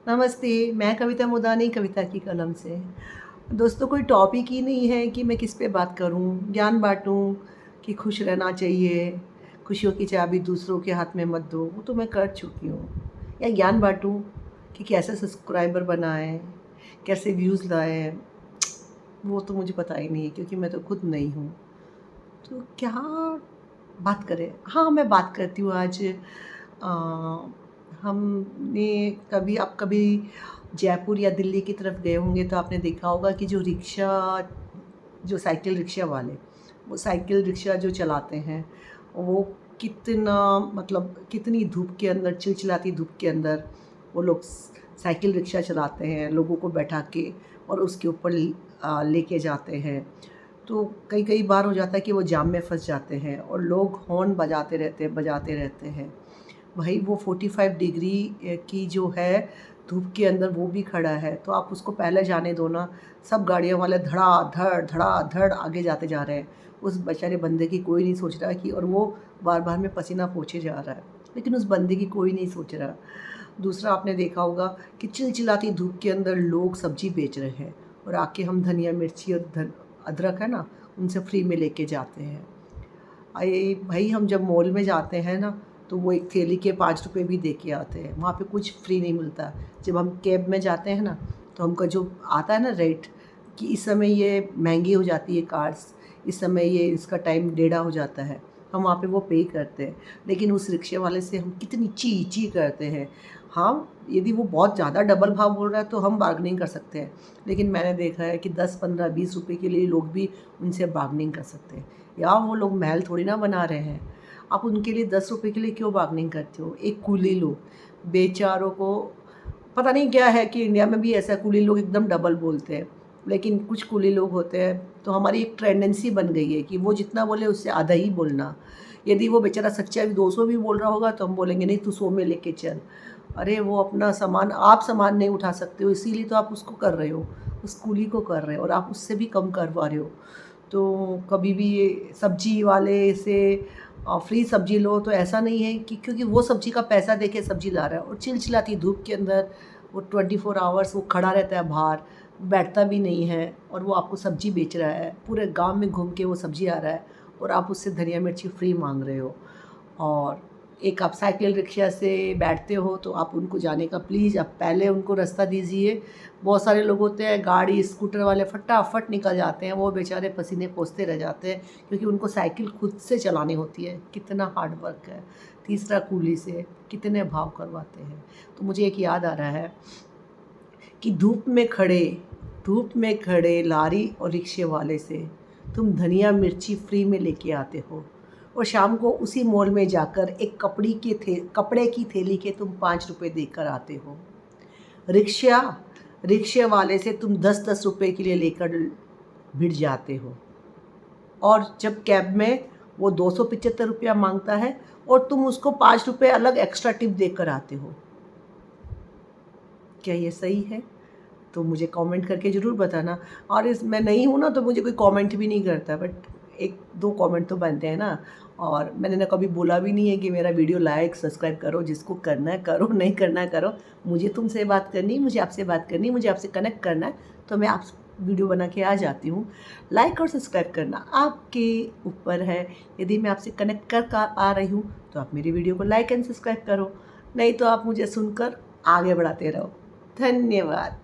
नमस्ते, मैं कविता मुदानी कविता की कलम से। दोस्तों कोई टॉपिक ही नहीं है कि मैं किस पे बात करूं, ज्ञान बाँटूं कि खुश रहना चाहिए, खुशियों की चाबी दूसरों के हाथ में मत दो, वो तो मैं कर चुकी हूँ। या ज्ञान बाँटूं कि कैसे सब्सक्राइबर बनाएँ, कैसे व्यूज़ लाएँ, वो तो मुझे पता ही नहीं है क्योंकि मैं तो खुद नहीं हूँ। तो क्या बात करें? हाँ, मैं बात करती हूँ आज। हमने कभी आप कभी जयपुर या दिल्ली की तरफ गए होंगे तो आपने देखा होगा कि जो साइकिल रिक्शा वाले, वो साइकिल रिक्शा जो चलाते हैं, वो कितना मतलब कितनी धूप के अंदर, चिलचिलाती धूप के अंदर वो लोग साइकिल रिक्शा चलाते हैं, लोगों को बैठा के और उसके ऊपर लेके जाते हैं। तो कई कई बार हो जाता है कि वो जाम में फँस जाते हैं और लोग हॉर्न बजाते रहते हैं। भाई वो 45 डिग्री की जो है धूप के अंदर वो भी खड़ा है, तो आप उसको पहले जाने दो ना। सब गाड़ियों वाले धड़ाधड़ आगे जाते जा रहे हैं। उस बेचारे बंदे की कोई नहीं सोच रहा कि, और वो बार-बार में पसीना पोंछे जा रहा है, लेकिन उस बंदे की कोई नहीं सोच रहा। दूसरा आपने देखा होगा कि चिलचिलाती धूप के अंदर लोग सब्ज़ी बेच रहे हैं और आके हम धनिया, मिर्ची और अदरक है ना, उनसे फ्री में लेके जाते हैं। अरे भाई, हम जब मॉल में जाते हैं ना, तो वो एक थैली के 5 रुपए भी दे के आते हैं, वहाँ पे कुछ फ्री नहीं मिलता। जब हम कैब में जाते हैं ना, तो हमको जो आता है ना रेट, कि इस समय ये महंगी हो जाती है कार्स, इस समय ये इसका टाइम टेढ़ा हो जाता है, हम वहाँ पे वो पे करते हैं। लेकिन उस रिक्शे वाले से हम कितनी ची करते हैं। हाँ, यदि वो बहुत ज़्यादा डबल भाव बोल रहा है तो हम बार्गेनिंग कर सकते हैं, लेकिन मैंने देखा है कि 10, 15, 20 रुपए के लिए लोग भी उनसे बार्गेनिंग कर सकते हैं। यार वो लोग महल थोड़ी ना बना रहे हैं, आप उनके लिए 10 रुपए के लिए क्यों बार्गेनिंग करते हो? एक कूली लो, बेचारों को पता नहीं क्या है कि इंडिया में भी ऐसा कूली लोग एकदम डबल बोलते हैं। लेकिन कुछ कूली लोग होते हैं, तो हमारी एक टेंडेंसी बन गई है कि वो जितना बोले उससे आधा ही बोलना। यदि वो बेचारा सच्चा 200 भी बोल रहा होगा तो हम बोलेंगे नहीं, तू 100 में लेके चल। अरे वो अपना सामान, आप सामान नहीं उठा सकते हो, इसीलिए तो आप उसको कर रहे हो, उस कूली को कर रहे हो, और आप उससे भी कम करवा रहे हो। तो कभी भी ये सब्जी वाले से फ्री सब्जी लो तो ऐसा नहीं है कि क्योंकि वो सब्जी का पैसा दे के सब्जी ला रहा है, और चिलचिलाती धूप के अंदर वो 24 आवर्स वो खड़ा रहता है बाहर, बैठता भी नहीं है, और वो आपको सब्जी बेच रहा है, पूरे गांव में घूम के वो सब्जी आ रहा है, और आप उससे धनिया मिर्ची फ्री मांग रहे हो। और एक आप साइकिल रिक्शा से बैठते हो तो आप उनको जाने का प्लीज़ आप पहले उनको रास्ता दीजिए। बहुत सारे लोग होते हैं, गाड़ी स्कूटर वाले फटाफट निकल जाते हैं, वो बेचारे पसीने पोंछते रह जाते हैं क्योंकि उनको साइकिल खुद से चलानी होती है। कितना हार्ड वर्क है। तीसरा कूली से कितने भाव करवाते हैं। तो मुझे एक याद आ रहा है कि धूप में खड़े लारी और रिक्शे वाले से तुम धनिया मिर्ची फ्री में लेके आते हो, और शाम को उसी मॉल में जाकर एक कपड़े की थैली के तुम 5 रुपए देकर आते हो। रिक्शा रिक्शे वाले से तुम 10-10 रुपए के लिए लेकर भिड़ जाते हो, और जब कैब में वो 275 रुपया मांगता है और तुम उसको 5 रुपए अलग एक्स्ट्रा टिप देकर आते हो। क्या ये सही है? तो मुझे कमेंट करके ज़रूर बताना। और इस मैं नहीं हूँ ना तो मुझे कोई कमेंट भी नहीं करता, बट 1-2 कमेंट तो बनते हैं ना। और मैंने ना कभी बोला भी नहीं है कि मेरा वीडियो लाइक सब्सक्राइब करो, जिसको करना है करो, नहीं करना है करो। मुझे तुमसे बात करनी है, मुझे आपसे बात करनी है, मुझे आपसे कनेक्ट करना है, तो मैं आप वीडियो बना के आ जाती हूँ। लाइक और सब्सक्राइब करना आपके ऊपर है। यदि मैं आपसे कनेक्ट कर आ रही हूँ तो आप मेरी वीडियो को लाइक एंड सब्सक्राइब करो, नहीं तो आप मुझे सुनकर आगे बढ़ाते रहो। धन्यवाद।